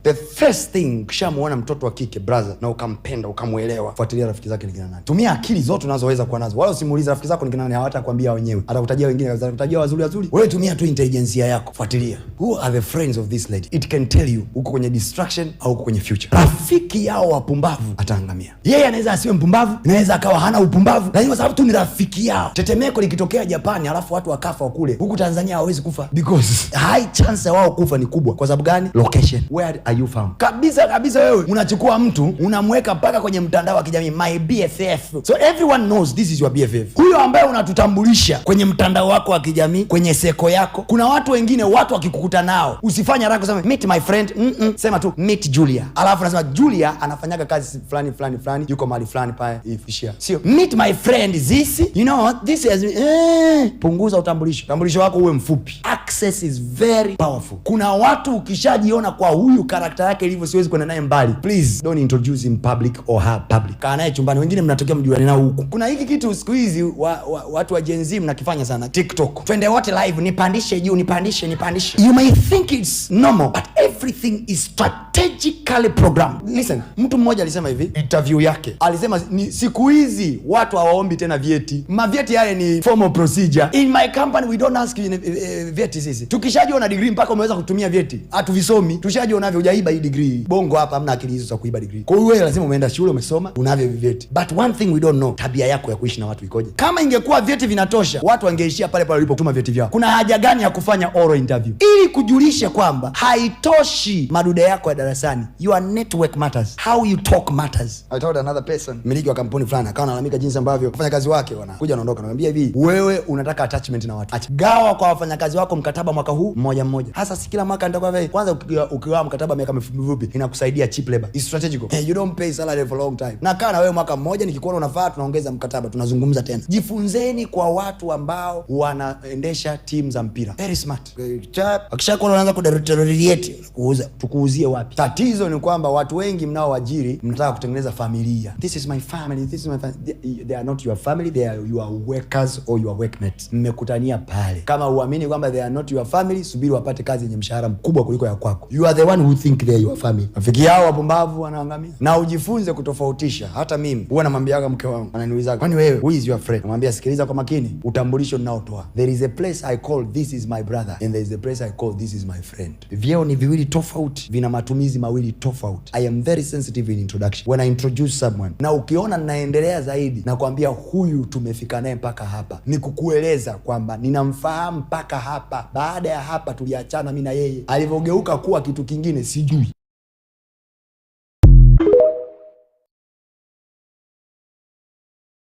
The first thing, ukishamuona mtoto wa kike brother na ukampenda ukamuelewa, fuatilia rafiki zake ni kina nani. Tumia akili zote unazoweza kuwa nazo. Wala usimuulize rafiki zako ni kina nani, hawatakwambia wenyewe. Atakutajia wengine, atakutajia wazuri. Wewe tumia tu intelligence yako. Fuatilia. Who are the friends of this lady? It can tell you uko kwenye distraction au uko kwenye future. Rafiki yao wapumbavu ataangamia. Yeye anaweza asiwe mpumbavu, anaweza akawa hana upumbavu, lakini kwa sababu tu ni rafiki yao. Tetemeko likitokea Japani alafu watu wakafa kule, huku Tanzania hawezi kufa because high chance wao kufa ni kubwa. Kwa sababu gani? Location. Where are you found? Kabisa wewe unachukua mtu unamweka mpaka kwenye mtandao wa kijamii, my BFF. So everyone knows this is your BFF. Huyo ambaye unatutambulisha kwenye mtandao wako wa kijamii, kwenye seko yako. Kuna watu wengine, watu wakikukuta nao usifanye haraka kusema meet my friend. Sema tu meet Julia. Alafu nasema Julia anafanyaga kazi fulani, yuko mahali fulani pale ifishia. Sio meet my friend this, you know this is punguza utambulisho. Utambulisho wako uwe mfupi. Access is very powerful. Kuna watu ukishajiona kwa huyu karakta yake ilivyo, siwezi kwenda naye mbali. Please don't introduce him public or her public. Kaa naye chumbani. Wengine mnatokea mjuane nao huko. Kuna hiki kitu siku hizi watu wa Gen Z mnakifanya sana. TikTok. Twende wote live, nipandishe juu, nipandishe. You may think it's normal, but everything is strategically programmed. Listen, mtu mmoja alisema hivi, interview yake. Alisema ni siku hizi watu hawaombi tena vyeti. Mavyeti yale ni formal procedure. In my company we don't ask vyeti sisi. Tukishajua na degree mpaka umeweza kutumia vyeti, hatuvisomi. Tushajua unavyo, hujaiba hii degree. Bongo hapa hamna akili hizo za kuiba degree. Kwa hiyo wewe lazima umeenda shule, umesoma, unavyo vyeti. But one thing we don't know, tabia yako ya kuishi na watu ikoje. Kama ingekuwa vyeti vinatosha, watu wangeishia pale walipotuma vyeti vyao. Kuna haja gani ya kufanya oral interview? Ili kujulisha kwamba haitoshi madude yako ya darasani. Your network matters. How you talk matters. I told another person, mmiliki wa kampuni fulani akawa analalamika jinsi ambavyo wafanyakazi wake wanakuja wanaondoka. Anamwambia hivi, wewe unataka attachment na watu. Gawa kwa wafanyakazi wako mkataba mwaka huu mmoja. Hasa si kila mwaka nitakuwa hivi. Kwanza ukiwa mkataba miaka mifupi inakusaidia cheap labor. It's strategic. You don't pay salary for long time. Na kana wewe mwaka mmoja, nikikuona unafaa tunaongeza mkataba, tunazungumza tena. Jifunzeni kwa watu ambao wanaendesha timu za mpira. Very smart. Akishakuwa unaanza kuderogate, tukuuzie wapi? Tatizo ni kwamba watu wengi mnaoajiri mnataka kutengeneza familia. This is my family, this is my family. They are not your family, they are your workers or your workmates. Mmekutania pale. Kama uamini kwamba they are not your family, subiri wapate kazi yenye mshahara mkubwa kuliko ya kwako. You are the one who think they are your family. Rafiki yao wapumbavu wanaangamia. Na ujifunze kutofautisha. Hata mimi huwa namwambiaga mke wangu, ananiuliza, "Kwani wewe who is your friend?" Namwambia, sikiliza kwa makini, utambulisho ninaotoa. There is a place I call this is my brother and there is a place I call this is my friend. Vyeo ni viwili tofauti, vina matumizi mawili tofauti. I am very sensitive in introduction. When I introduce someone, na ukiona ninaendelea zaidi na kuambia huyu tumefika naye mpaka hapa, ni kukueleza kwamba ninamfahamu mpaka hapa. Baada ya hapa tuliachana mimi na yeye. Alivyogeuka kuwa kitu kingine sijui.